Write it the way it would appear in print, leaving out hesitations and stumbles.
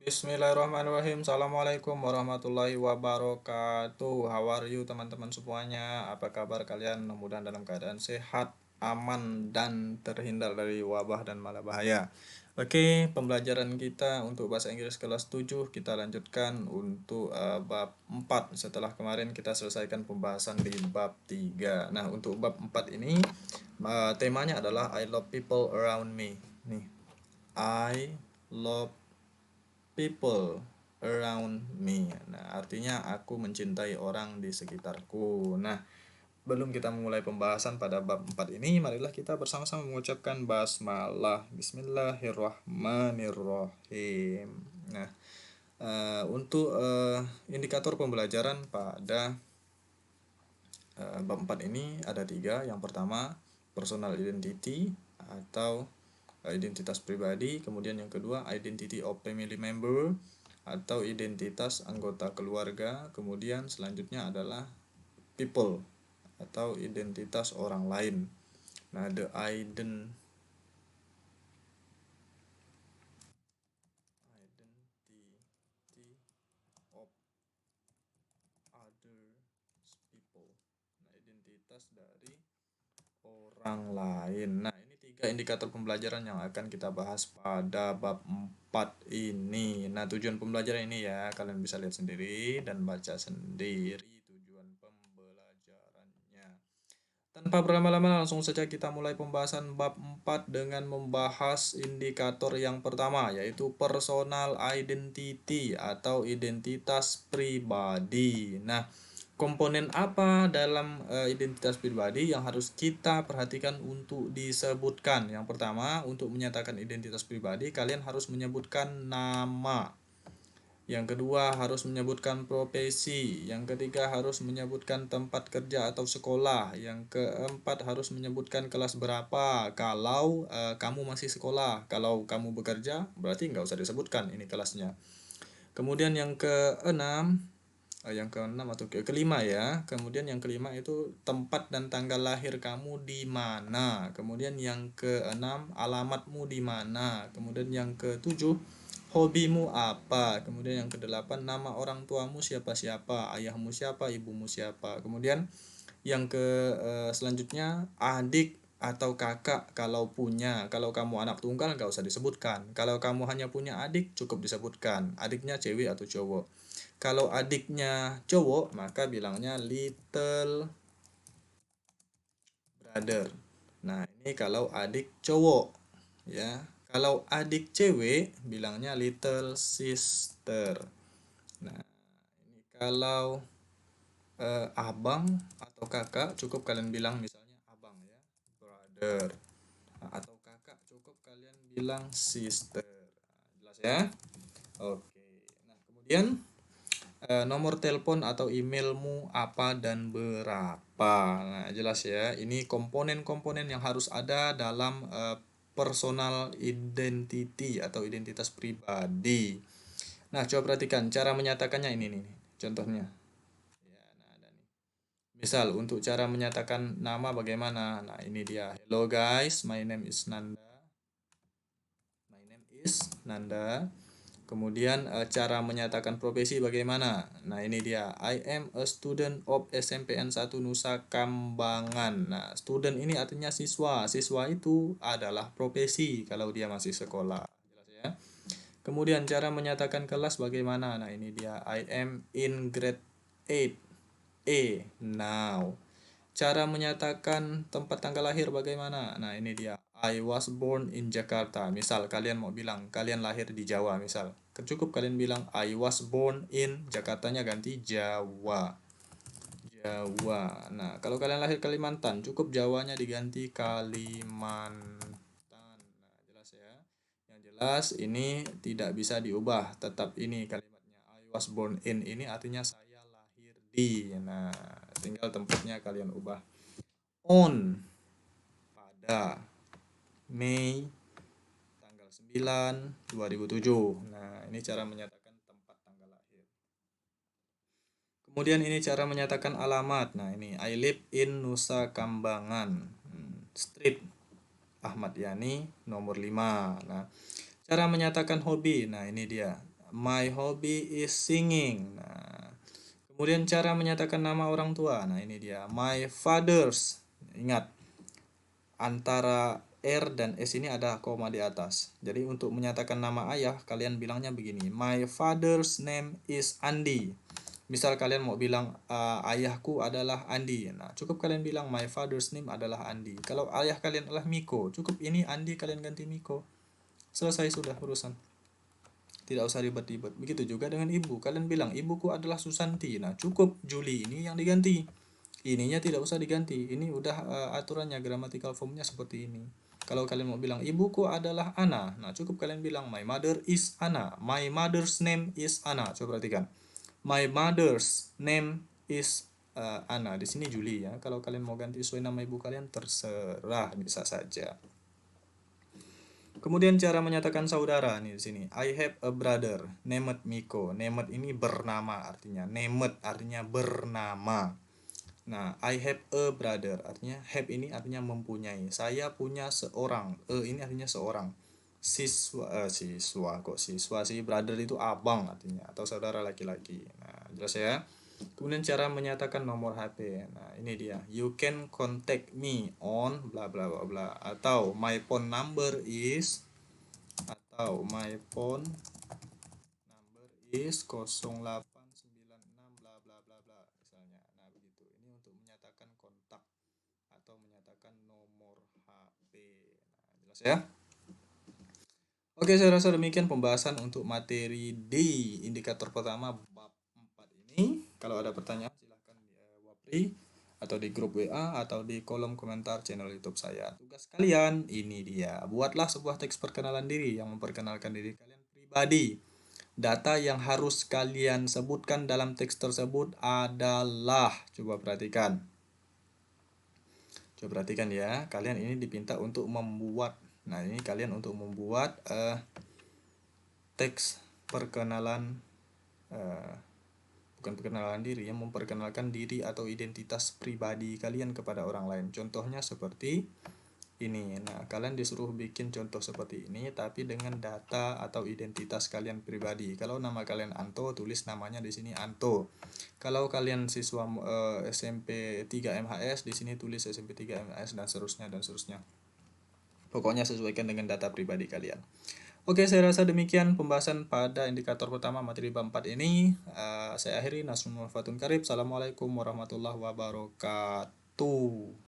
Bismillahirrahmanirrahim. Assalamualaikum warahmatullahi wabarakatuh. How are you teman-teman semuanya? Apa kabar kalian? Mudah-mudahan dalam keadaan sehat, aman, dan terhindar dari wabah dan mala bahaya. Oke, pembelajaran kita untuk bahasa Inggris kelas 7 kita lanjutkan untuk bab 4 setelah kemarin kita selesaikan pembahasan di bab 3. Nah, untuk bab 4 ini temanya adalah I love people around me. Nih, I love people around me. Nah, artinya aku mencintai orang di sekitarku. Nah, belum kita memulai pembahasan pada bab 4 ini, marilah kita bersama-sama mengucapkan basmalah. Bismillahirrahmanirrahim. Nah, untuk indikator pembelajaran pada bab 4 ini ada tiga. Yang pertama, personal identity atau identitas pribadi. Kemudian yang kedua, identity of family member atau identitas anggota keluarga. Kemudian selanjutnya adalah people atau identitas orang lain. Nah, the identity of other people. Nah, identitas dari orang lain. Nah, ini tiga indikator pembelajaran yang akan kita bahas pada bab 4 ini. Nah, tujuan pembelajaran ini ya, kalian bisa lihat sendiri dan baca sendiri tujuan pembelajarannya. Tanpa berlama-lama langsung saja kita mulai pembahasan bab 4 dengan membahas indikator yang pertama, yaitu personal identity atau identitas pribadi. Nah, komponen apa dalam identitas pribadi yang harus kita perhatikan untuk disebutkan? Yang pertama, untuk menyatakan identitas pribadi, kalian harus menyebutkan nama. Yang kedua, harus menyebutkan profesi. Yang ketiga, harus menyebutkan tempat kerja atau sekolah. Yang keempat, harus menyebutkan kelas berapa kalau kamu masih sekolah. Kalau kamu bekerja, berarti nggak usah disebutkan ini kelasnya. Kemudian yang keenam, atau kelima ya. Kemudian yang kelima itu tempat dan tanggal lahir kamu di mana. Kemudian yang keenam, alamatmu di mana. Kemudian yang ketujuh, hobimu apa. Kemudian yang kedelapan, nama orang tuamu siapa-siapa, ayahmu siapa, ibumu siapa. Kemudian yang selanjutnya, adik atau kakak kalau punya. Kalau kamu anak tunggal nggak usah disebutkan. Kalau kamu hanya punya adik cukup disebutkan adiknya cewek atau cowok. Kalau adiknya cowok maka bilangnya little brother. Nah, ini kalau adik cowok ya. Kalau adik cewek bilangnya little sister. Nah, ini kalau abang atau kakak cukup kalian bilang misalnya abang ya, brother. Nah, atau kakak cukup kalian bilang sister. Nah, jelas ya? Oke. Nah, kemudian nomor telepon atau emailmu apa dan berapa. Nah, jelas ya. Ini komponen-komponen yang harus ada dalam personal identity atau identitas pribadi. Nah, coba perhatikan cara menyatakannya ini nih. Contohnya. Ya, nah ada nih. Misal untuk cara menyatakan nama bagaimana? Nah, ini dia. Hello guys, my name is Nanda. My name is Nanda. Kemudian cara menyatakan profesi bagaimana? Nah, ini dia. I am a student of SMPN 1 Nusa Kambangan. Nah, student ini artinya siswa. Siswa itu adalah profesi kalau dia masih sekolah. Jelas ya. Kemudian cara menyatakan kelas bagaimana? Nah, ini dia. I am in grade 8 A now. Cara menyatakan tempat tanggal lahir bagaimana? Nah, ini dia. I was born in Jakarta. Misal kalian mau bilang kalian lahir di Jawa, misal. Cukup kalian bilang I was born in Jakartanya ganti Jawa. Jawa. Nah, kalau kalian lahir Kalimantan, cukup Jawanya diganti Kalimantan. Nah, jelas ya. Yang jelas ini tidak bisa diubah, tetap ini kalimatnya. I was born in ini artinya saya lahir di. Nah, tinggal tempatnya kalian ubah. On pada Mei tanggal 9 2007. Nah, ini cara menyatakan tempat tanggal lahir. Kemudian ini cara menyatakan alamat. Nah, ini I live in Nusa Kambangan. Street Ahmad Yani nomor 5. Nah, cara menyatakan hobi. Nah, ini dia. My hobby is singing. Nah, kemudian cara menyatakan nama orang tua. Nah, ini dia. My father's. Ingat, antara R dan S ini ada koma di atas. Jadi untuk menyatakan nama ayah, kalian bilangnya begini. My father's name is Andi. Misal kalian mau bilang ayahku adalah Andi. Nah, cukup kalian bilang my father's name adalah Andi. Kalau ayah kalian adalah Miko, cukup ini Andi kalian ganti Miko. Selesai sudah urusan. Tidak usah ribet-ribet. Begitu juga dengan ibu. Kalian bilang ibuku adalah Susanti. Nah, cukup Juli ini yang diganti. Ininya tidak usah diganti. Ini udah aturannya, grammatical formnya seperti ini. Kalau kalian mau bilang ibuku adalah Ana, nah cukup kalian bilang my mother is Ana. My mother's name is Ana. Coba perhatikan. My mother's name is Ana. Di sini Juli ya. Kalau kalian mau ganti sesuai nama ibu kalian terserah, bisa saja. Kemudian cara menyatakan saudara nih di sini. I have a brother named Miko. Named ini bernama artinya. Named artinya bernama. Nah, I have a brother artinya have ini artinya mempunyai. Saya punya seorang. Ini artinya seorang. Siswa kok siswa sih, brother itu abang artinya atau saudara laki-laki. Nah, jelas ya. Kemudian cara menyatakan nomor HP. Nah, ini dia. You can contact me on bla bla bla bla atau my phone number is atau my phone number is 0896 bla bla bla bla misalnya. Nah, begitu. Ini untuk menyatakan kontak atau menyatakan nomor HP. Nah, jelas ya. Oke, saya rasa demikian pembahasan untuk materi di indikator pertama bab 4 ini. Kalau ada pertanyaan silahkan di Wapri atau di grup WA atau di kolom komentar channel YouTube saya. Tugas kalian ini dia. Buatlah sebuah teks perkenalan diri yang memperkenalkan diri kalian pribadi. Data yang harus kalian sebutkan dalam teks tersebut adalah, coba perhatikan. Coba perhatikan ya, kalian ini dipinta untuk membuat. Nah, ini kalian untuk membuat teks perkenalan bukan perkenalan diri, yang memperkenalkan diri atau identitas pribadi kalian kepada orang lain. Contohnya seperti ini. Nah, kalian disuruh bikin contoh seperti ini tapi dengan data atau identitas kalian pribadi. Kalau nama kalian Anto, tulis namanya di sini Anto. Kalau kalian siswa SMP 3 MHS, di sini tulis SMP 3 MHS dan seterusnya dan seterusnya. Pokoknya sesuaikan dengan data pribadi kalian. Oke, saya rasa demikian pembahasan pada indikator pertama materi bab 4 ini. Saya akhiri. Assalamualaikum warahmatullahi wabarakatuh.